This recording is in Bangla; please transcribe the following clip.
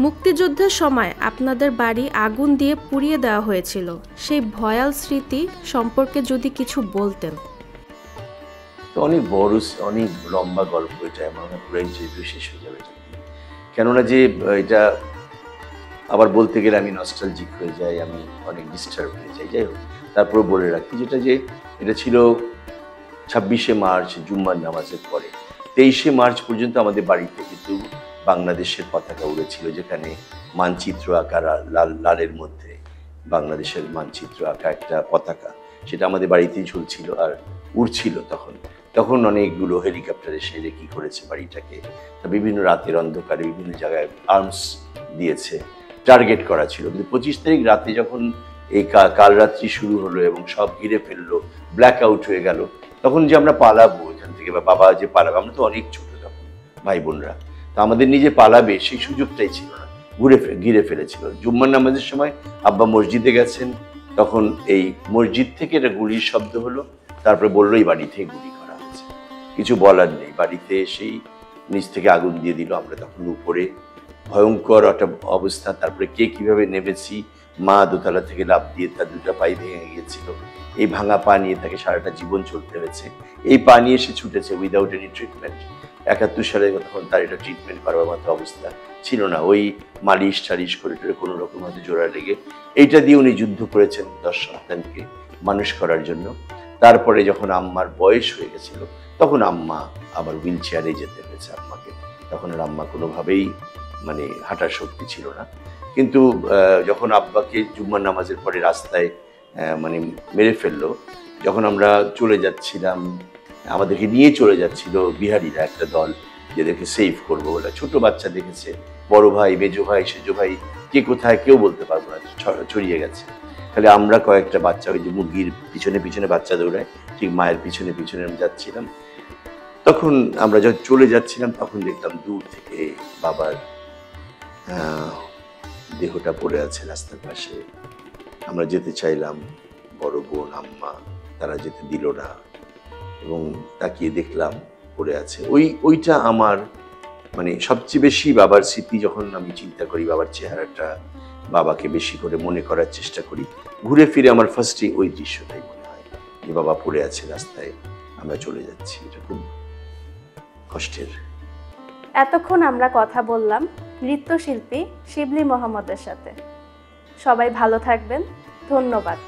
মুক্তিযুদ্ধের সময় আপনাদের বাড়ি আগুন দিয়ে পুড়িয়ে দেওয়া হয়েছিল, সেই ভয়াল স্মৃতি সম্পর্কে যদি কিছু বলতেন। অনেক বড়, অনেক লম্বা গল্প এটা, আমার পুরো ইন্টারভিউ শেষ হয়ে যাবে। কেননা যে এটা আবার বলতে গেলে আমি নস্টালজিক হয়ে যাই, আমি অনেক ডিস্টার্ব হয়ে যাই। যাই হোক, তারপর বলে রাখি যেটা যে এটা ছিল 26শে মার্চ জুম্মার নামাজের পরে। 23শে মার্চ পর্যন্ত আমাদের বাড়িতে কিন্তু বাংলাদেশের পতাকা উড়েছিল, যেখানে মানচিত্র আঁকা লালের মধ্যে বাংলাদেশের মানচিত্র আঁকা একটা পতাকা, সেটা আমাদের বাড়িতেই ঝুলছিল আর উড়ছিল। তখন অনেকগুলো হেলিকপ্টার এসে রেকি করেছে বাড়িটাকে, বিভিন্ন রাতের অন্ধকারে বিভিন্ন জায়গায় আর্মস দিয়েছে, টার্গেট করা ছিল। কিন্তু 25 তারিখ রাতে যখন এই কাল রাত্রি শুরু হলো এবং সব ঘিরে ফেললো, ব্ল্যাক আউট হয়ে গেল, তখন যে আমরা পালাবো এখান থেকে, বা বাবা যে পালাবে, আমরা তো অনেক ছোট তখন ভাই বোনরা, তো আমাদের নিজে পালাবে সেই সুযোগটাই ছিল না, ঘিরে ফেলেছিল। জুম্মার নামাজের সময় আব্বা মসজিদে গেছেন, তখন এই মসজিদ থেকে একটা গুলির শব্দ হলো, তারপরে বললো এই বাড়ি থেকে গুলি করা হয়েছে। কিছু বলার নেই, বাড়িতে সেই নিচ থেকে আগুন দিয়ে দিল। আমরা তখন উপরে, ভয়ঙ্কর একটা অবস্থা। তারপরে কে কিভাবে নেমেছি, মা দোতলা থেকে লাফ দিয়ে তার দুটো পায়ে ভেঙে গিয়েছিল। এই ভাঙা পা নিয়ে তাকে সারাটা জীবন চলতে হয়েছে। এই পা নিয়ে সে ছুটেছে উইদাউট এনি ট্রিটমেন্ট। 71 সালে তখন তার এটা ট্রিটমেন্ট করার মতো অবস্থা ছিল না, ওই মালিশ টালিশ করে কোনো রকম হয়তো জোড়া লেগে এইটা দিয়ে উনি যুদ্ধ করেছেন 10 সন্তানকে মানুষ করার জন্য। তারপরে যখন আম্মার বয়স হয়ে গেছিল, তখন আম্মা আবার হুইল চেয়ারে যেতে হয়েছে আম্মাকে। তখন আর আম্মা কোনোভাবেই মানে হাঁটার শক্তি ছিল না। কিন্তু যখন আব্বাকে জুম্মার নামাজের পরে রাস্তায় মানে মেরে ফেললো, যখন আমরা চলে যাচ্ছিলাম, আমাদেরকে নিয়ে চলে যাচ্ছিল বিহারিরা একটা দল, যেদেরকে সেভ করবো বলে। ছোট বাচ্চা দেখেছে, বড় ভাই, মেজো ভাই, সেজো ভাই, কে কোথায় কেউ বলতে পারবো না, ছড়িয়ে গেছে। খালি আমরা কয়েকটা বাচ্চা, ওই যে মুরগির পিছনে পিছনে বাচ্চা দৌড়ায়, ঠিক মায়ের পিছনে পিছনে আমি যাচ্ছিলাম। তখন আমরা যখন চলে যাচ্ছিলাম, তখন দেখলাম দূর থেকে বাবার দেহটা পড়ে আছে রাস্তার পাশে। আমরা যেতে চাইলাম, বড় বোন, আম্মা, তারা যেতে দিল না, এবং তাকিয়ে দেখলাম পড়ে আছে। ওইটা আমার মানে সবচেয়ে বেশি বাবার স্মৃতি। যখন আমি চিন্তা করি বাবার চেহারাটা, বাবাকে বেশি করে মনে করার চেষ্টা করি, ঘুরে ফিরে আমার ফার্স্টে ওই দৃশ্যটাই মনে হয়, যে বাবা পড়ে আছে রাস্তায়, আমরা চলে যাচ্ছি। এটা খুব কষ্টের। এতক্ষণ আমরা কথা বললাম নৃত্যশিল্পী শিবলী মোহাম্মদের সাথে। সবাই ভালো থাকবেন, ধন্যবাদ।